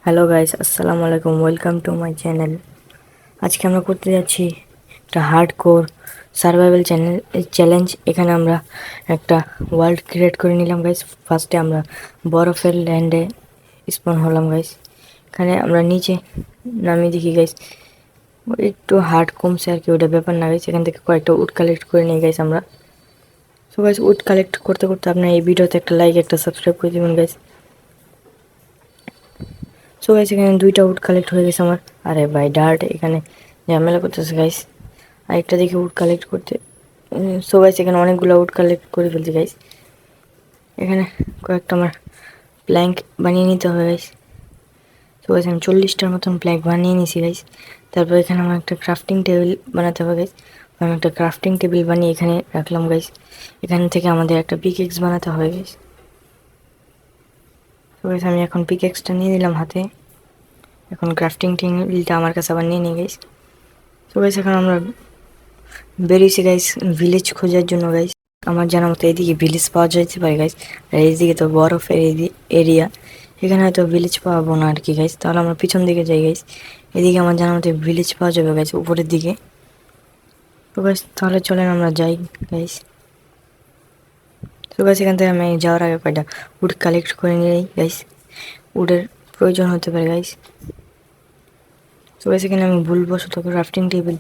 Hello guys, আসসালামু আলাইকুম। Welcome to my channel. আজকে আমরা করতে যাচ্ছি একটা হার্ডকোর সার্ভাইভাল চ্যালেঞ্জ। এখানে আমরা একটা ওয়ার্ল্ড ক্রিয়েট করে নিলাম গাইস। ফার্স্টে আমরা বরফের ল্যান্ডে স্পন হলাম গাইস। এখানে আমরা নিচে নামিয়ে দেখি গাইস, একটু হার্ড কমছে আর কি, ওটা ব্যাপার না গাইস। এখান থেকে কয়েকটা উড কালেক্ট করে নিই গাইস আমরা। সো গাইস, উড কালেক্ট করতে করতে আপনার এই ভিডিওতে একটা লাইক, একটা সাবস্ক্রাইব করে দেবেন গাইস। সো গাইস, এখানে দুইটা উড কালেক্ট হয়ে গেছে আমার। আরে ভাই, ডার্ট এখানে ঝামেলা করতেছে গাইস। আরেকটা দেখে উড কালেক্ট করতে। সো গাইস, এখানে অনেকগুলো উড কালেক্ট করে ফেলছি গাইস। এখানে কয়েকটা আমার প্ল্যাঙ্ক বানিয়ে নিতে হবে গাইস। সো গাইস, আমি 40টার মতন প্ল্যাঙ্ক বানিয়ে নিয়েছি গাইস। তারপর এখানে আমার একটা ক্রাফটিং টেবিল বানাতে হবে গাইস। আমি একটা ক্রাফটিং টেবিল বানিয়ে এখানে রাখলাম গাইস। এখান থেকে আমাদের একটা পিকেক্স বানাতে হবে গাইস। সো গাইস, আমি এখন পিকেক্সটা নিয়ে নিলাম হাতে। এখন ক্রাফটিং টেবিলটা আমার কাছে আবার নিয়ে নিই গাইস। তো গাইস, এখন আমরা বেরিয়েছি গাইস ভিলেজ খোঁজার জন্য গাইস। আমার জানা মতো এদিকে ভিলেজ পাওয়া যাইতে পারে গাইস, আর এইদিকে তো বরফের এরিয়া, এখানে হয়তো ভিলেজ পাবো না আর কি গাইস। তাহলে আমরা পিছন দিকে যাই গাইস। এদিকে আমার জানা মতো ভিলেজ পাওয়া যাবে গাইস, উপরের দিকে। তো গাইস, তাহলে চলেন আমরা যাই গাইস। তো গাইস, এখান থেকে আমি যাওয়ার আগে কয়টা উড কালেক্ট করে নিই গাইস। উডের প্রয়োজন হতে পারে গাইস। তো গাইস, এখানে আমি ভুলবশত ক্রাফটিং টেবিল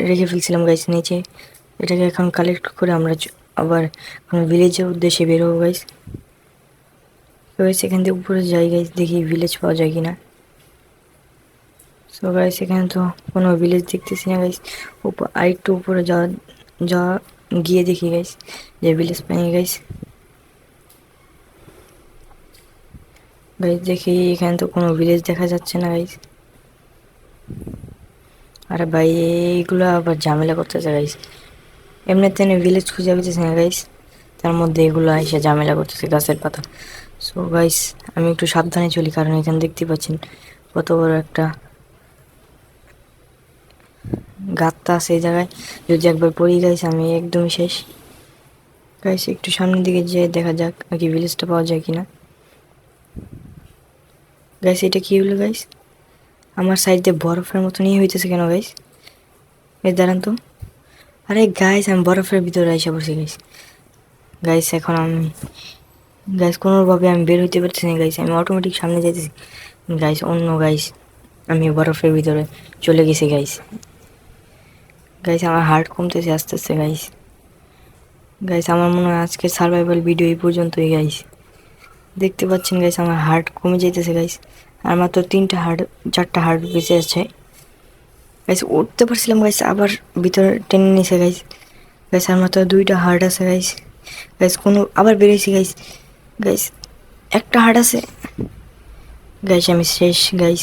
রেখে ফেলছিলাম গাইস নিচে। এটাকে এখন কালেক্ট করে আমরা আবার ভিলেজের উদ্দেশ্যে বেরোবো গাইস। তো গাইস, এখান থেকে উপরে যাই গাইস, দেখি ভিলেজ পাওয়া যায় কিনা। সো গাইস, এখানে তো কোনো ভিলেজ দেখতেছি না গাইস। আরেকটু উপরে যাওয়া যাওয়া গিয়ে দেখি গাইস যে ভিলেজ পাই গাইস। গাইস দেখি, এখানে তো কোনো ভিলেজ দেখা যাচ্ছে না গাইস। আরে ভাই, এইগুলো আবার ঝামেলা করতেছে গাইস। এমনিতে ভিলেজ খুঁজে পেতেছি না গাইস, তার মধ্যে এগুলো এসে ঝামেলা করতেছে গাছের পাতা। সো গাইস, আমি একটু সাবধানে চলি, কারণ এখানে দেখতে পাচ্ছেন কত বড় একটা গাত্তা আছে এই জায়গায়। যদি একবার পড়ি গাইস, আমি একদমই শেষ গাইস। একটু সামনের দিকে যেয়ে দেখা যাক আর কি ভিলেজটা পাওয়া যায় কিনা। গাইস, এটা কি হলো গাইস? আমার সাইড দিয়ে বরফের মতো নিয়ে হইতেছে কেন গাইস? এই দাঁড়ান তো। আরে গাইস, আমি বরফের ভিতরে এসে পড়ছি গাইস। গাইস, এখন আমি গাইস কোনোভাবে আমি বের হইতে পারছি না গাইস। আমি অটোমেটিক সামনে যাইতেছি গাইস। অন্য গাইস, আমি বরফের ভিতরে চলে গেছি গাইস। গাইস, আমার হার্ট কমতেছে আস্তে আস্তে গাইস। গাইস, আমার মনে হয় আজকের সার্ভাইভাল ভিডিও এই পর্যন্তই গাইস। দেখতে পাচ্ছেন গাইস, আমার হার্ট কমে যাইতেছে গাইস। আর মাত্র 4টা হার্ট বেঁচে আছে গাইস। উঠতে পারছিলাম গাইস, আবার ভিতরে টেনে নিছে গাইস। গাইস, আর মাত্র 2টা হার্ট আছে গাইস। গাইস, কোনো আবার বেরিয়েছি গাইস। গাইস, একটা হার্ট আছে গাইস, আমি শেষ গাইস।